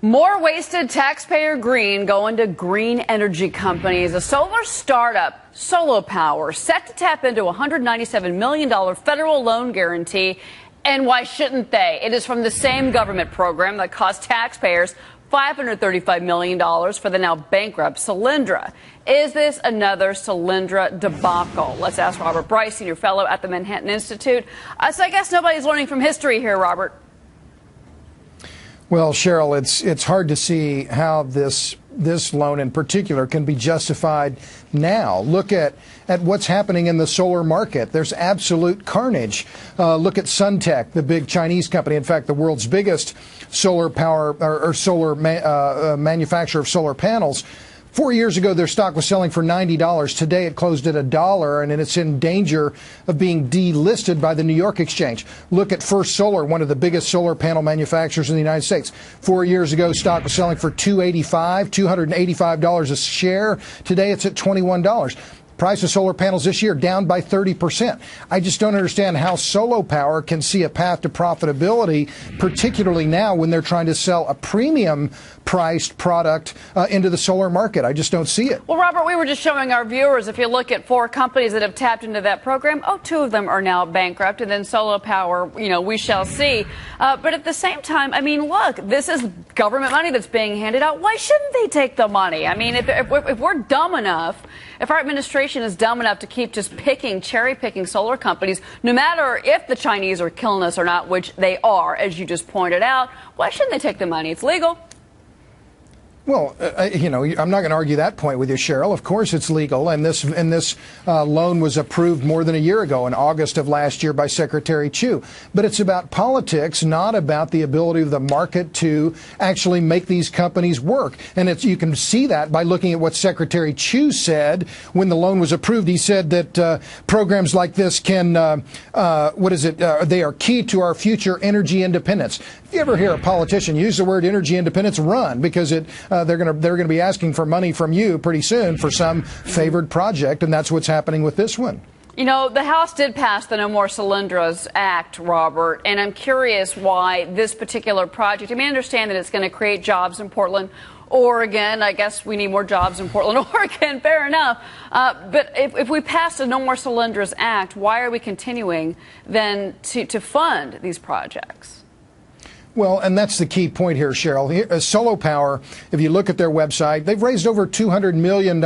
More wasted taxpayer green going to green energy companies. A solar startup, Solar Power, set to tap into a $197 million federal loan guarantee. And why shouldn't they? It is from the same government program that cost taxpayers $535 million for the now bankrupt Solyndra. Is this another Solyndra debacle? Let's ask Robert Bryce, senior fellow at the Manhattan Institute. So I guess nobody's learning from history here, Robert. Well, Cheryl, it's hard to see how this loan in particular can be justified now. Look at what's happening in the solar market. There's absolute carnage. Look at Suntech, the big Chinese company, in fact, the world's biggest solar power or solar manufacturer of solar panels. 4 years ago, their stock was selling for $90. Today, it closed at $1, and it's in danger of being delisted by the New York Exchange. Look at First Solar, one of the biggest solar panel manufacturers in the United States. 4 years ago, stock was selling for $285 a share. Today, it's at $21. Price of solar panels this year down by 30%. I just don't understand how Solar Power can see a path to profitability, particularly now when they're trying to sell a premium priced product into the solar market. I just don't see it. Well, Robert, we were just showing our viewers, if you look at 4 companies that have tapped into that program, 2 of them are now bankrupt, and then Solar Power, we shall see. But at the same time, I mean, look, this is government money that's being handed out. Why shouldn't they take the money? I mean, if we're dumb enough, if our administration is dumb enough to keep just cherry-picking solar companies, no matter if the Chinese are killing us or not, which they are, as you just pointed out, why shouldn't they take the money? It's legal. Well, I'm not going to argue that point with you, Cheryl. Of course it's legal, and this loan was approved more than a year ago in August of last year by Secretary Chu. But it's about politics, not about the ability of the market to actually make these companies work. And you can see that by looking at what Secretary Chu said when the loan was approved. He said that programs like this can, they are key to our future energy independence. If you ever hear a politician use the word energy independence, run, because they're going to be asking for money from you pretty soon for some favored project, and that's what's happening with this one. The House did pass the No More Solyndras Act, Robert, and I'm curious why this particular project. I understand that it's going to create jobs in Portland, Oregon. I guess we need more jobs in Portland, Oregon. Fair enough. But if we pass the No More Solyndras Act, why are we continuing then to fund these projects? Well, and that's the key point here, Cheryl. Solar Power, if you look at their website, they've raised over $200 million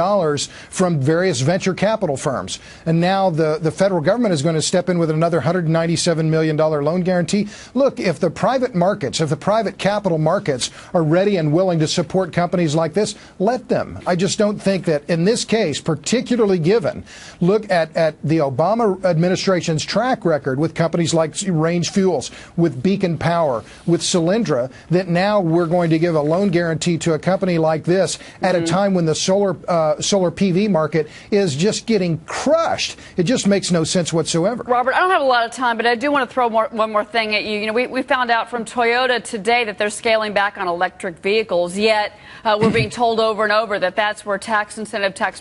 from various venture capital firms. And now the federal government is going to step in with another $197 million loan guarantee. Look, if the private markets, if the private capital markets are ready and willing to support companies like this, let them. I just don't think that in this case, particularly given, look at the Obama administration's track record with companies like Range Fuels, with Beacon Power, with Solyndra, that now we're going to give a loan guarantee to a company like this at a time when the solar PV market is just getting crushed. It just makes no sense whatsoever. Robert, I don't have a lot of time, but I do want to throw one more thing at you. We found out from Toyota today that they're scaling back on electric vehicles, yet we're being told over and over that that's where tax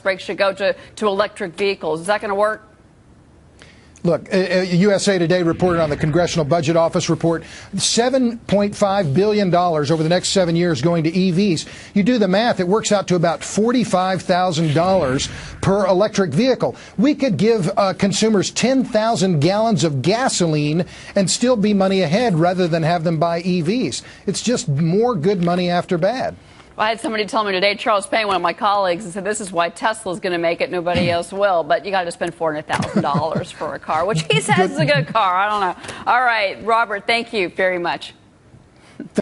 breaks should go to electric vehicles. Is that going to work? Look, USA Today reported on the Congressional Budget Office report $7.5 billion over the next 7 years going to EVs. You do the math, it works out to about $45,000 per electric vehicle. We could give consumers 10,000 gallons of gasoline and still be money ahead rather than have them buy EVs. It's just more good money after bad. I had somebody tell me today, Charles Payne, one of my colleagues, and said this is why Tesla's going to make it, nobody else will. But you got to spend $400,000 for a car, which he says is a good car. I don't know. All right, Robert, thank you very much.